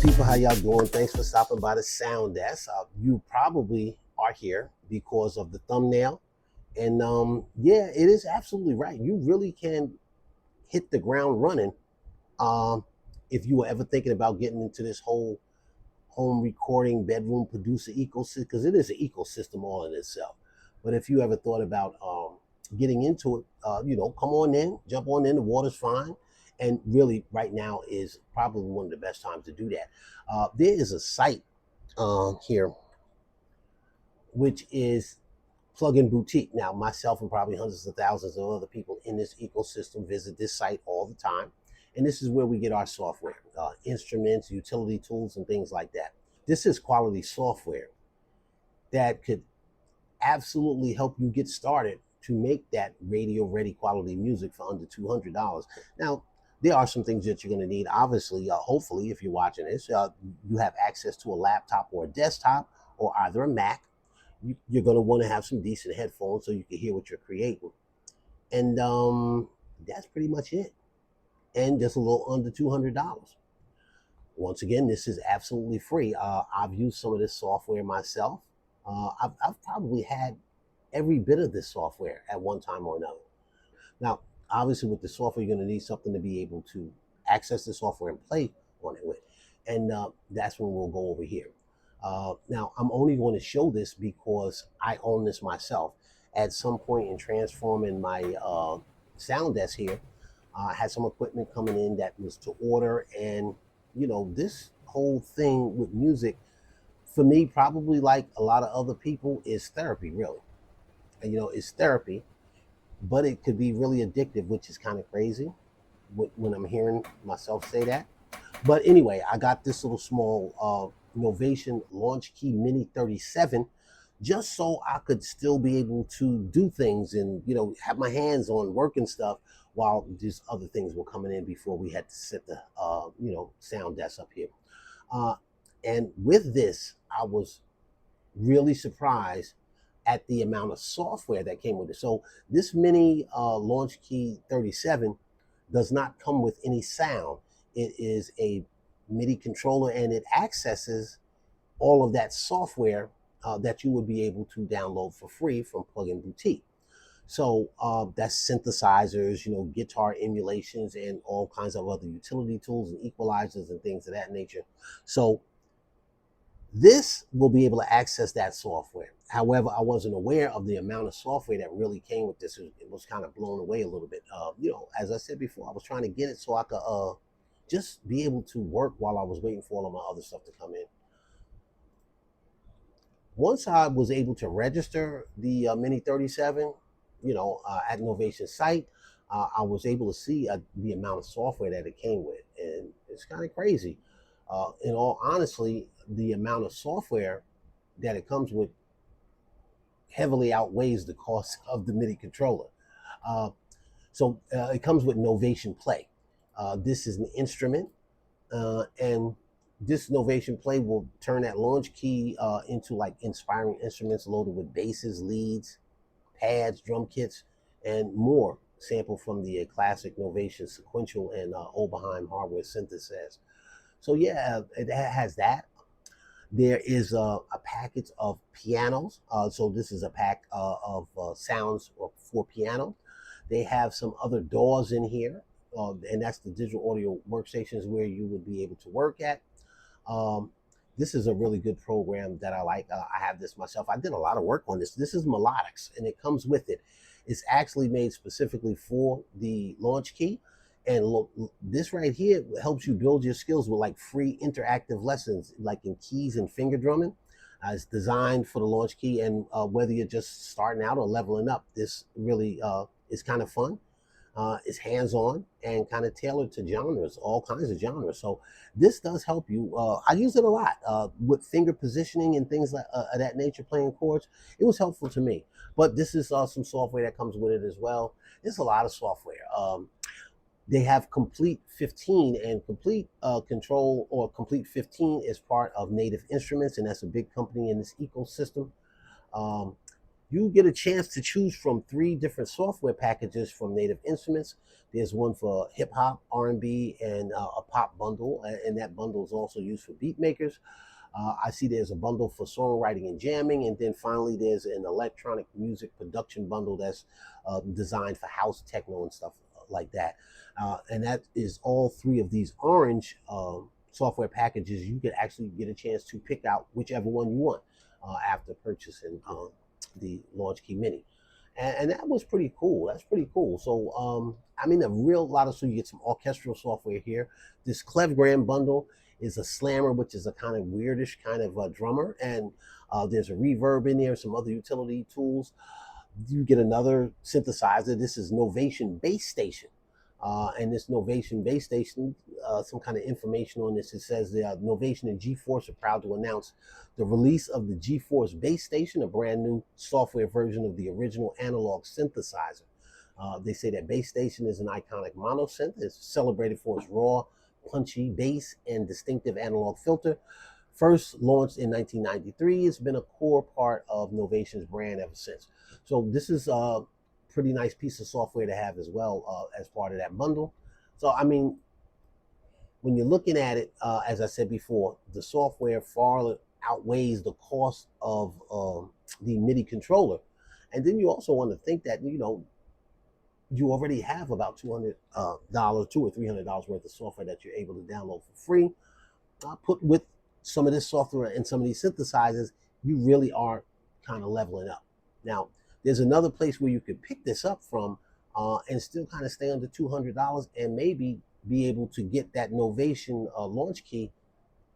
people, how y'all doing? Thanks for stopping by the Sound Desk. You probably are here because of the thumbnail. And yeah, it is absolutely right. You really can hit the ground running um, if you were ever thinking about getting into this whole home recording, bedroom producer ecosystem, because it is an ecosystem all in itself. But if you ever thought about getting into it, come on in, jump on in. The water's fine. And really, right now is probably one of the best times to do that. There is a site here, which is Plugin Boutique. Now, myself and probably hundreds of thousands of other people in this ecosystem visit this site all the time. And this is where we get our software, instruments, utility tools, and things like that. This is quality software that could absolutely help you get started to make that radio ready quality music for under $200. Now, there are some things that you're going to need. Obviously, hopefully, if you're watching this, you have access to a laptop or a desktop or either a Mac. You're going to want to have some decent headphones so you can hear what you're creating. And that's pretty much it. And just a little under $200. Once again, this is absolutely free. I've used some of this software myself. I've probably had every bit of this software at one time or another. Now, obviously, with the software, you're going to need something to be able to access the software and play on it with. And that's when we'll go over here. Now, I'm only going to show this because I own this myself. At some point in transforming my sound desk here, I had some equipment coming in that was to order. And, this whole thing with music, for me, probably like a lot of other people, is therapy, really. And, it's therapy, but it could be really addictive, which is kind of crazy when I'm hearing myself say that. But anyway, I got this little small Novation Launchkey Mini 37 just so I could still be able to do things and, have my hands on work and stuff while these other things were coming in before we had to set the, sound desk up here. And with this, I was really surprised at the amount of software that came with it. So this Mini Launchkey 37 does not come with any sound. It is a MIDI controller, and it accesses all of that software that you would be able to download for free from Plugin Boutique. So that's synthesizers, guitar emulations, and all kinds of other utility tools and equalizers and things of that nature. So this will be able to access that software. However, I wasn't aware of the amount of software that really came with this. It was kind of blown away a little bit. As I said before, I was trying to get it so I could just be able to work while I was waiting for all of my other stuff to come in. Once I was able to register the Mini 37, at Novation site, I was able to see the amount of software that it came with, and it's kind of crazy. In all honesty, the amount of software that it comes with heavily outweighs the cost of the MIDI controller. So it comes with Novation Play. This is an instrument, and this Novation Play will turn that Launchkey into like inspiring instruments loaded with basses, leads, pads, drum kits, and more, sampled from the classic Novation sequential and Oberheim hardware synthesis. So yeah, it has that. There is a package of pianos. So this is a pack of sounds for piano. They have some other DAWs in here, and that's the digital audio workstations where you would be able to work at. This is a really good program that I like. I have this myself. I did a lot of work on this. This is Melodics, and it comes with it. It's actually made specifically for the Launchkey. And look, this right here helps you build your skills with like free interactive lessons, like in keys and finger drumming. It's designed for the Launchkey, and whether you're just starting out or leveling up, this really is kind of fun. It's hands-on and kind of tailored to genres, all kinds of genres. So this does help you. I use it a lot with finger positioning and things like of that nature, playing chords. It was helpful to me. But this is some software that comes with it as well. There's a lot of software. They have Complete 15, and Complete Control or Complete 15 is part of Native Instruments, and that's a big company in this ecosystem. You get a chance to choose from 3 different software packages from Native Instruments. There's one for hip hop, R&B, and a pop bundle, and that bundle is also used for beat makers. I see there's a bundle for songwriting and jamming, and then finally there's an electronic music production bundle that's designed for house, techno, and stuff like that. And that is all 3 of these orange software packages. You could actually get a chance to pick out whichever one you want after purchasing the Launchkey Mini. And that was pretty cool. That's pretty cool. So, I mean, a real lot of, so you get some orchestral software here. This Clevgram bundle is a slammer, which is a kind of weirdish kind of drummer. And there's a reverb in there, some other utility tools. You get another synthesizer. This is Novation Bass Station. And this Novation Bass Station, some kind of information on this. It says the Novation and G-Force are proud to announce the release of the G-Force Bass Station, a brand new software version of the original analog synthesizer. They say that Bass Station is an iconic monosynth. It's celebrated for its raw, punchy bass and distinctive analog filter. First launched in 1993, it's been a core part of Novation's brand ever since. So this is pretty nice piece of software to have as well as part of that bundle. So, I mean, when you're looking at it, as I said before, the software far outweighs the cost of the MIDI controller. And then you also want to think that, you know, you already have about $200, $200 or $300 worth of software that you're able to download for free. Put with some of this software and some of these synthesizers, you really are kind of leveling up. Now, there's another place where you could pick this up from and still kind of stay under $200 and maybe be able to get that Novation Launchkey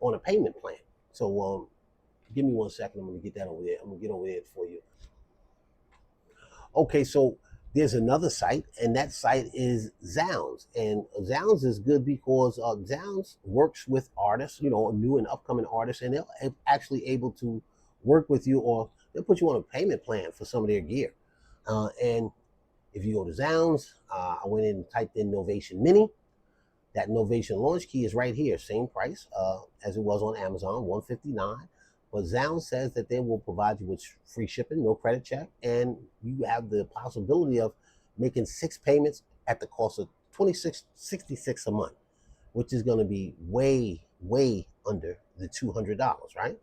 on a payment plan. So give me 1 second. I'm going to get that over there. I'm going to get over there for you. Okay, so there's another site, and that site is ZZSounds. And ZZSounds is good because ZZSounds works with artists, you know, new and upcoming artists, and they're actually able to work with you, or they'll put you on a payment plan for some of their gear. And if you go to ZZSounds, I went in and typed in Novation Mini. That Novation Launchkey is right here, same price as it was on Amazon, $159. But ZZSounds says that they will provide you with free shipping, no credit check, and you have the possibility of making 6 payments at the cost of $26.66 a month, which is going to be way, way under the $200, right?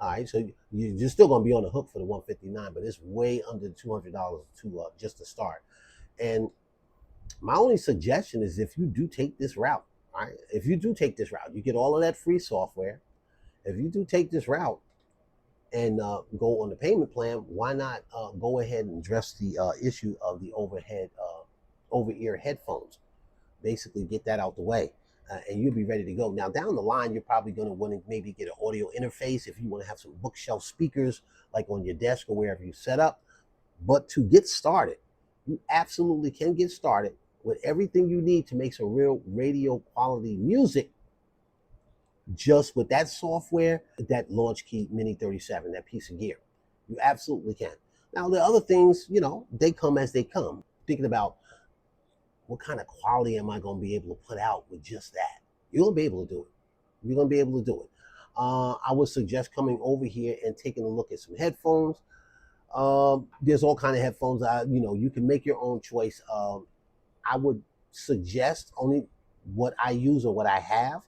All right, so you're still going to be on the hook for the $159, but it's way under the $200 to just to start. And my only suggestion is, if you do take this route, right? If you do take this route, you get all of that free software. If you do take this route and go on the payment plan, why not go ahead and address the issue of the over-ear headphones? Basically, get that out the way, and you'll be ready to go. Now, down the line, you're probably going to want to maybe get an audio interface if you want to have some bookshelf speakers, like on your desk or wherever you set up. But to get started, you absolutely can get started with everything you need to make some real radio quality music, just with that software, that Launchkey Mini 37, that piece of gear. You absolutely can. Now, the other things, you know, they come as they come. Thinking about what kind of quality am I going to be able to put out with just that? You're going to be able to do it. You're going to be able to do it. I would suggest coming over here and taking a look at some headphones. There's all kind of headphones. You know, you can make your own choice. I would suggest only what I use or what I have.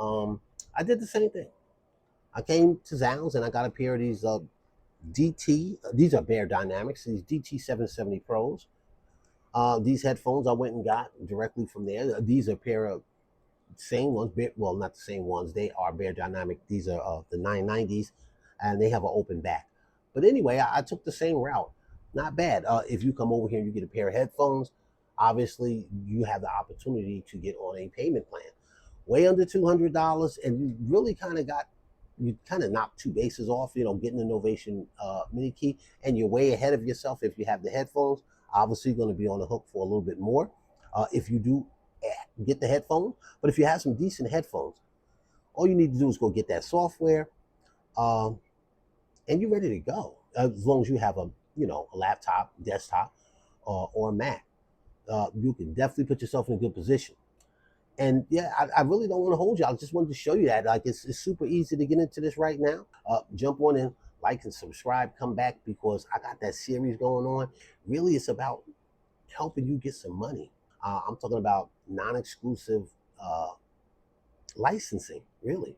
I did the same thing. I came to ZZSounds and I got a pair of these DT. These are Beyerdynamic, these DT 770 Pros. These headphones I went and got directly from there. These are a pair of same ones. Well, not the same ones. They are Beyerdynamic. These are the 990s, and they have an open back. But anyway, I took the same route. Not bad. If you come over here and you get a pair of headphones, obviously you have the opportunity to get on a payment plan. Way under $200, and you really kind of knocked 2 bases off, you know, getting the Novation Mini Key, and you're way ahead of yourself if you have the headphones. Obviously, you're going to be on the hook for a little bit more if you do get the headphones. But if you have some decent headphones, all you need to do is go get that software, and you're ready to go. As long as you have a laptop, desktop, or a Mac, you can definitely put yourself in a good position. And yeah, I really don't want to hold you. I just wanted to show you that. Like, it's super easy to get into this right now. Jump on in, like and subscribe. Come back because I got that series going on. Really, it's about helping you get some money. I'm talking about non-exclusive licensing, really.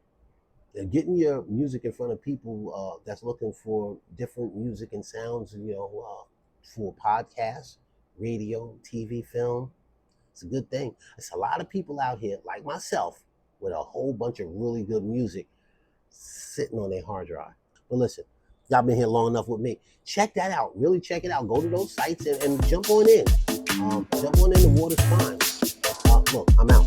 And getting your music in front of people that's looking for different music and sounds, for podcasts, radio, TV, film. It's a good thing. There's a lot of people out here, like myself, with a whole bunch of really good music sitting on their hard drive. But listen, y'all been here long enough with me. Check that out. Really check it out. Go to those sites and jump on in. Jump on in. The water's fine. Look, I'm out.